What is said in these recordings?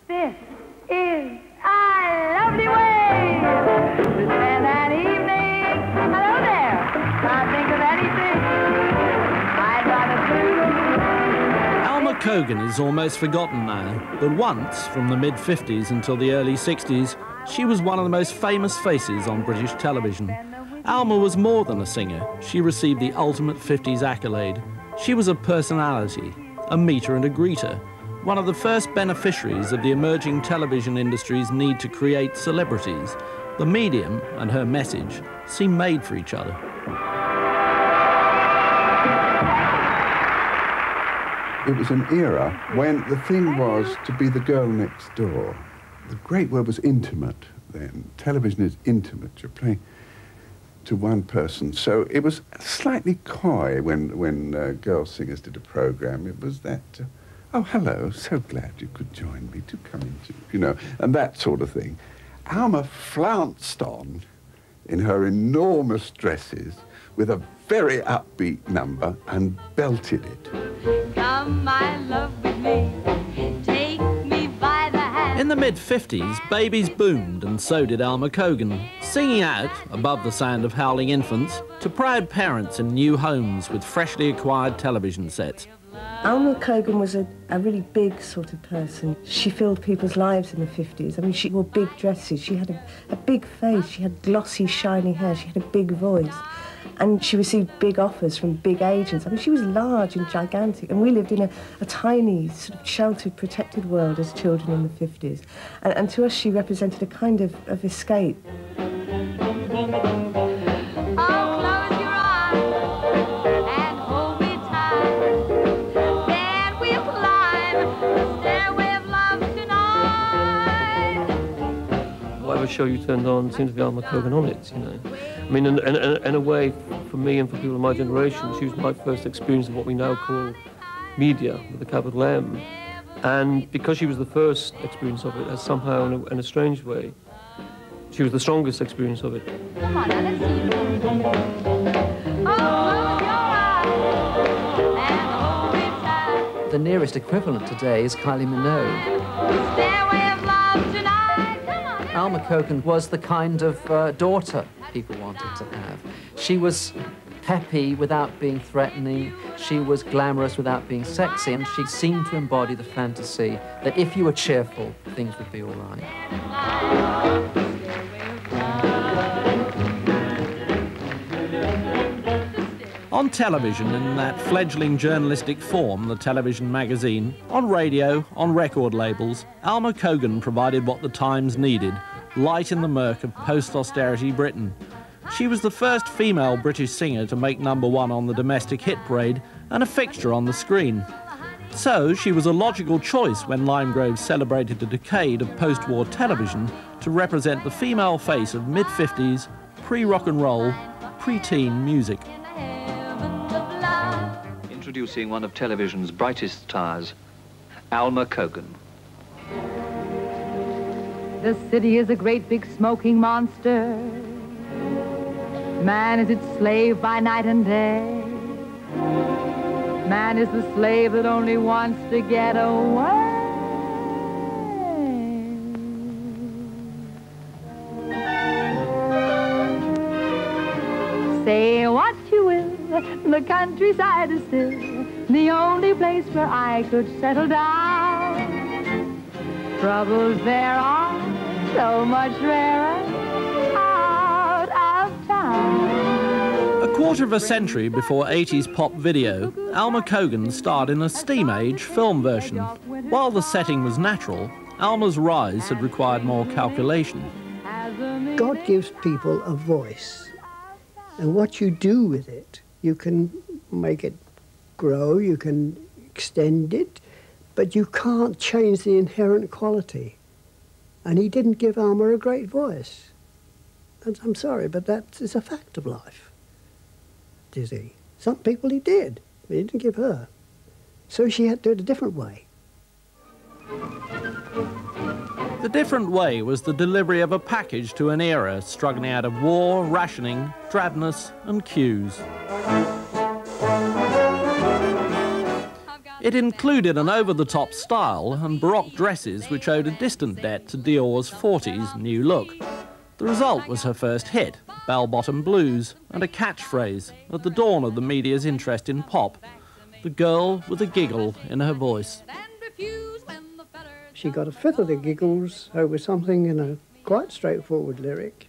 This is a lovely way to spend an evening. Hello there. Can't think of anything I'd rather do. Alma Cogan is almost forgotten now, but once, from the mid-50s until the early 60s, she was one of the most famous faces on British television. Alma was more than a singer. She received the ultimate 50s accolade. She was a personality, a meter and a greeter, one of the first beneficiaries of the emerging television industry's need to create celebrities. The medium and her message seemed made for each other. It was an era when the thing was to be the girl next door. The great word was intimate then. Television is intimate. You're playing to one person. So it was slightly coy when girl singers did a programme. It was that, oh, hello, so glad you could join me to come into, you know, and that sort of thing. Alma flounced on in her enormous dresses with a very upbeat number and belted it. Come, my love, with me. Take me by the hand. In the mid-50s, babies boomed, and so did Alma Cogan, singing out, above the sound of howling infants, to proud parents in new homes with freshly acquired television sets. Alma Cogan was a really big sort of person. She filled people's lives in the 50s. I mean, she wore big dresses, she had a big face, she had glossy, shiny hair, she had a big voice. And she received big offers from big agents. I mean, she was large and gigantic, and we lived in a tiny, sort of sheltered, protected world as children in the 50s. And to us, she represented a kind of escape. Whatever show you turned on seemed to be Alma Cogan on it, you know. I mean, in a way, for me and for people of my generation, she was my first experience of what we now call media, with a capital M. And because she was the first experience of it, as somehow, in a strange way, she was the strongest experience of it. Come on, now, let's see you. Oh, close your eyes and hold me tight. The nearest equivalent today is Kylie Minogue. Stairway of love tonight. Come on. Alma Cogan was the kind of daughter people wanted to have. She was peppy without being threatening. She was glamorous without being sexy, and she seemed to embody the fantasy that if you were cheerful, things would be all right. On television, in that fledgling journalistic form, the television magazine, on radio, on record labels, Alma Cogan provided what the times needed, light in the murk of post-austerity Britain. She was the first female British singer to make #1 on the domestic hit parade and a fixture on the screen. So she was a logical choice when Lime Grove celebrated a decade of post-war television to represent the female face of mid-50s, pre-rock and roll, pre-teen music. Introducing one of television's brightest stars, Alma Cogan. The city is a great big smoking monster. Man is its slave by night and day. Man is the slave that only wants to get away. Say what you will, the countryside is still the only place where I could settle down. Troubles there are so much rarer out of town. A quarter of a century before 80s pop video, Alma Cogan starred in a Steam Age film version. While the setting was natural, Alma's rise had required more calculation. God gives people a voice, and what you do with it, you can make it grow, you can extend it, but you can't change the inherent quality. And he didn't give Alma a great voice. And I'm sorry, but that is a fact of life. Did he? Some people he did, but he didn't give her. So she had to do it a different way. The different way was the delivery of a package to an era struggling out of war, rationing, drabness and queues. It included an over-the-top style and Baroque dresses which owed a distant debt to Dior's 40s new look. The result was her first hit, Bell-Bottom Blues, and a catchphrase at the dawn of the media's interest in pop, the girl with a giggle in her voice. She got a fit of the giggles over something in a quite straightforward lyric,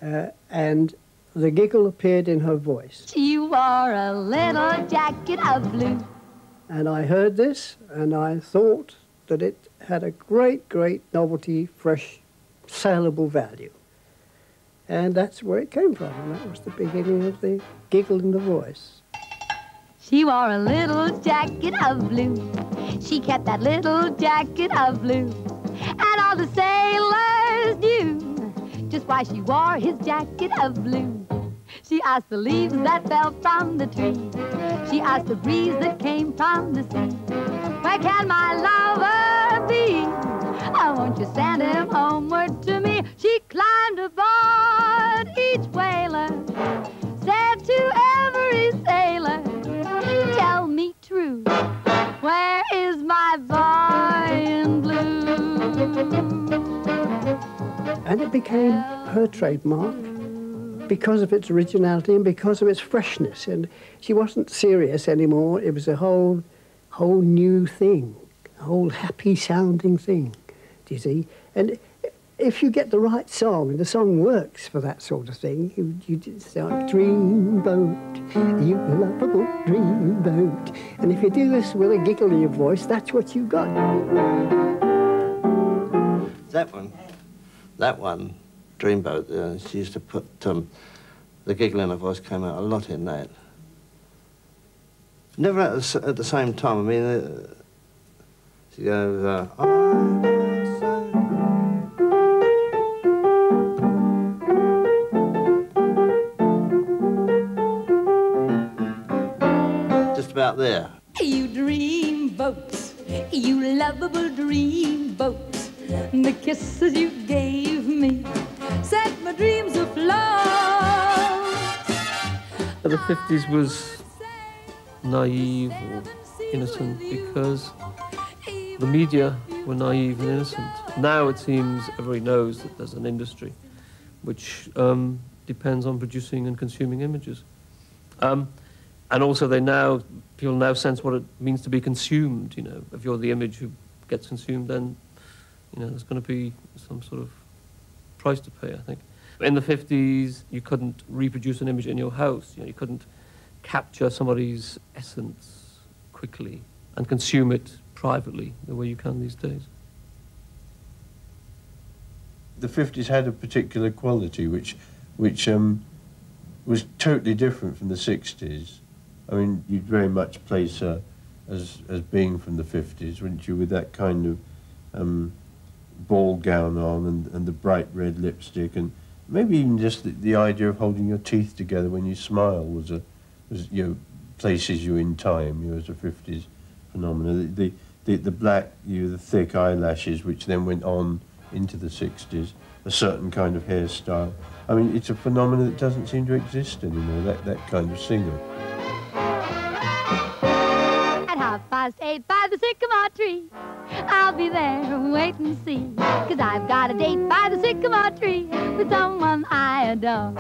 and the giggle appeared in her voice. She wore a little jacket of blue. And I heard this, and I thought that it had a great, great novelty, fresh, saleable value. And that's where it came from, and that was the beginning of the giggle in the voice. She wore a little jacket of blue. She kept that little jacket of blue. And all the sailors knew just why she wore his jacket of blue. She asked the leaves that fell from the tree. She asked the breeze that came from the sea. Where can my lover be? Oh, won't you send him homeward to me? She climbed aboard each whaler, said to every sailor, tell me true, where is my boy in blue? And it became her trademark because of its originality and because of its freshness. And she wasn't serious anymore. It was a whole new thing, a whole happy-sounding thing, do you see? And if you get the right song, and the song works for that sort of thing, you start dreamboat, you lovable dreamboat. And if you do this with a giggle in your voice, that's what you got. That one, Dreamboat, she used to put the giggle in her voice, came out a lot in that. Never at the same time. I mean, she goes, just about there. You dreamboat, you lovable dreamboat. The kisses you gave me set my dreams afloat. The 50s was naive or innocent because the media were naive and innocent. Now it seems everybody knows that there's an industry which depends on producing and consuming images. And also people now sense what it means to be consumed, you know. If you're the image who gets consumed, then, you know, there's going to be some sort of price to pay, I think. In the 50s, you couldn't reproduce an image in your house. You know, you couldn't capture somebody's essence quickly and consume it privately the way you can these days. The 50s had a particular quality which was totally different from the 60s. I mean, you'd very much place her as being from the 50s, wouldn't you, with that kind of ball gown on and the bright red lipstick, and maybe even just the idea of holding your teeth together when you smile was places you in time, as a 50s phenomenon. The black, the thick eyelashes, which then went on into the 60s, a certain kind of hairstyle. I mean, it's a phenomenon that doesn't seem to exist anymore, that kind of singer. At 8:30 by the sycamore tree, I'll be there, wait and see, 'cause I've got a date by the sycamore tree with someone I adore.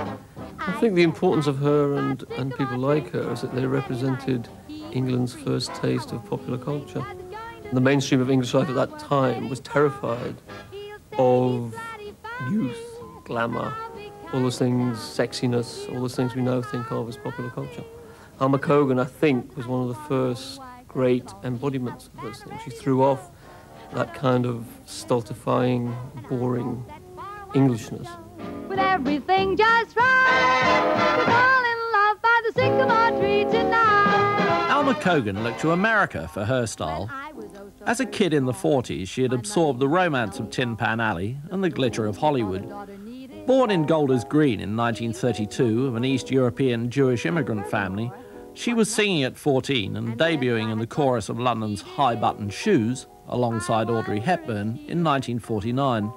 I think the importance of her and people like her is that they represented England's first taste of popular culture. The mainstream of English life at that time was terrified of youth, glamour, all those things, sexiness, all those things we now think of as popular culture. Alma Cogan, I think, was one of the first great embodiments of those things. She threw off that kind of stultifying, boring Englishness. With everything just right, we're all in love by the sycamore tree tonight. Alma Cogan looked to America for her style. As a kid in the 40s, she had absorbed the romance of Tin Pan Alley and the glitter of Hollywood. Born in Golders Green in 1932 of an East European Jewish immigrant family, she was singing at 14 and debuting in the chorus of London's High Button Shoes alongside Audrey Hepburn in 1949.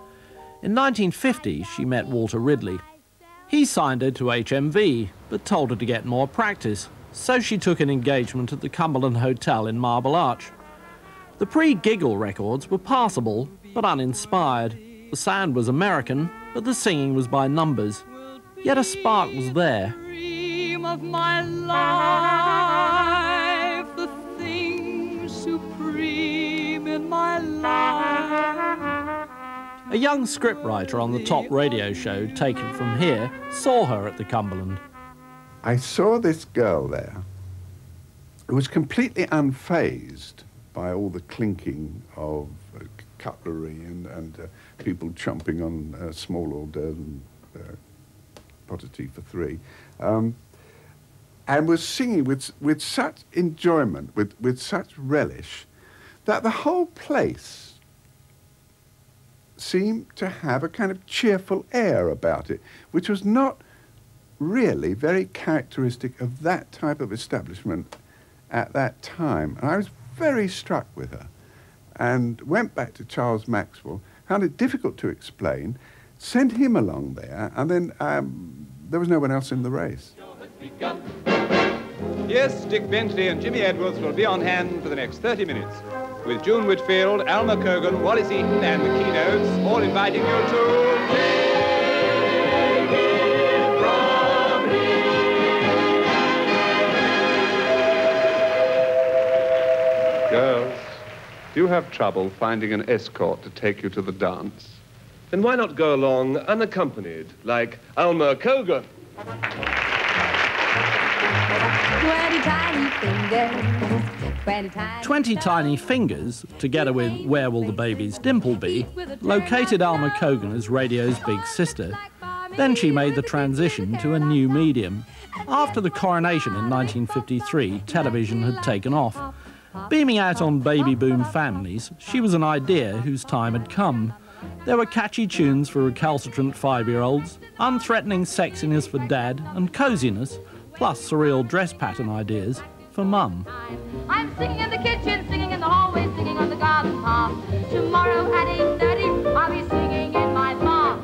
In 1950, she met Walter Ridley. He signed her to HMV, but told her to get more practice, so she took an engagement at the Cumberland Hotel in Marble Arch. The pre-Giggle records were passable, but uninspired. The sound was American, but the singing was by numbers. Yet a spark was there. Of my life, the thing supreme in my life. A young scriptwriter on the top radio show, Taken From Here, saw her at the Cumberland. I saw this girl there who was completely unfazed by all the clinking of cutlery and people chomping on small hors d'oeuvres and pot of tea for three. And was singing with such enjoyment, with such relish, that the whole place seemed to have a kind of cheerful air about it, which was not really very characteristic of that type of establishment at that time. And I was very struck with her, and went back to Charles Maxwell, found it difficult to explain, sent him along there, and then there was no one else in the race. Yes, Dick Bentley and Jimmy Edwards will be on hand for the next 30 minutes, with June Whitfield, Alma Cogan, Wallace Eaton and the keynotes, all inviting you to Take It From Here. Girls, do you have trouble finding an escort to take you to the dance? Then why not go along unaccompanied, like Alma Cogan? 20 Tiny Fingers, together with Where Will the Baby's Dimple Be, located Alma Cogan as radio's big sister. Then she made the transition to a new medium. After the coronation in 1953, television had taken off. Beaming out on baby boom families, she was an idea whose time had come. There were catchy tunes for recalcitrant 5-year-olds, unthreatening sexiness for dad, and coziness, plus surreal dress pattern ideas for mum. I'm singing in the kitchen, singing in the hallway, singing on the garden path. Tomorrow at 8:30, I'll be singing in my bath.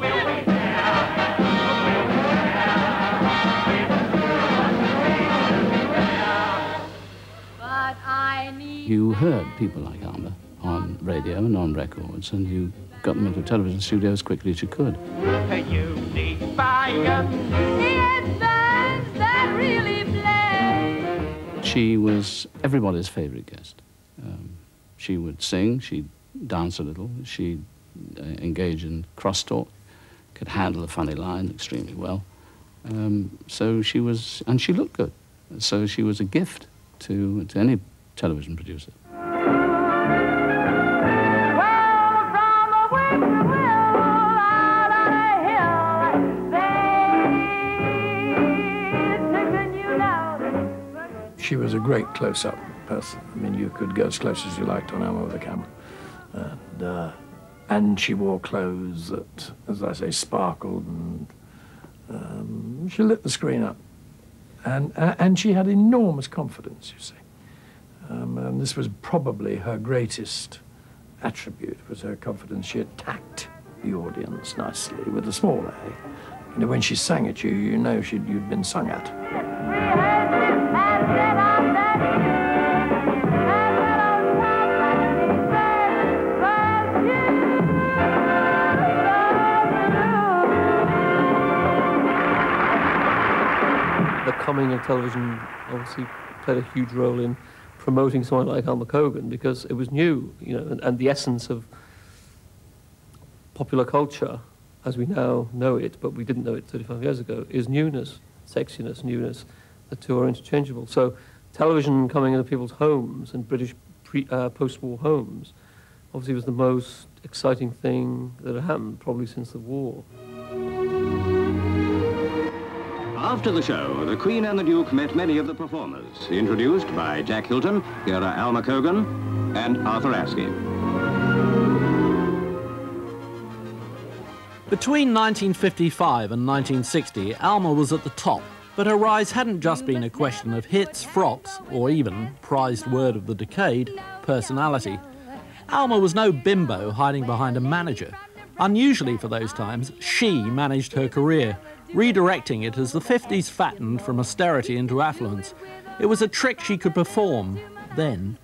But I need... You heard people like Alma on radio and on records, and you got them into a television studio as quickly as you could. You need fire. It burns that really blaze. She was everybody's favourite guest. She would sing, she'd dance a little, she'd engage in crosstalk, could handle a funny line extremely well. So she was, and she looked good. So she was a gift to any television producer. She was a great close-up person. I mean, you could go as close as you liked on Alma with a camera. And she wore clothes that, as I say, sparkled, and she lit the screen up. And she had enormous confidence, you see. And this was probably her greatest attribute, was her confidence. She attacked the audience nicely with a small A. You know, when she sang at you, you know you'd been sung at. The coming of television obviously played a huge role in promoting someone like Alma Cogan, because it was new, you know, and the essence of popular culture, as we now know it, but we didn't know it 35 years ago, is newness, sexiness, newness. The two are interchangeable. So television coming into people's homes and British post-war homes obviously was the most exciting thing that had happened probably since the war. After the show, the Queen and the Duke met many of the performers, introduced by Jack Hilton, here are Alma Cogan and Arthur Askey. Between 1955 and 1960, Alma was at the top, but her rise hadn't just been a question of hits, frocks, or even, prized word of the decade, personality. Alma was no bimbo hiding behind a manager. Unusually for those times, she managed her career, redirecting it as the 50s fattened from austerity into affluence. It was a trick she could perform then.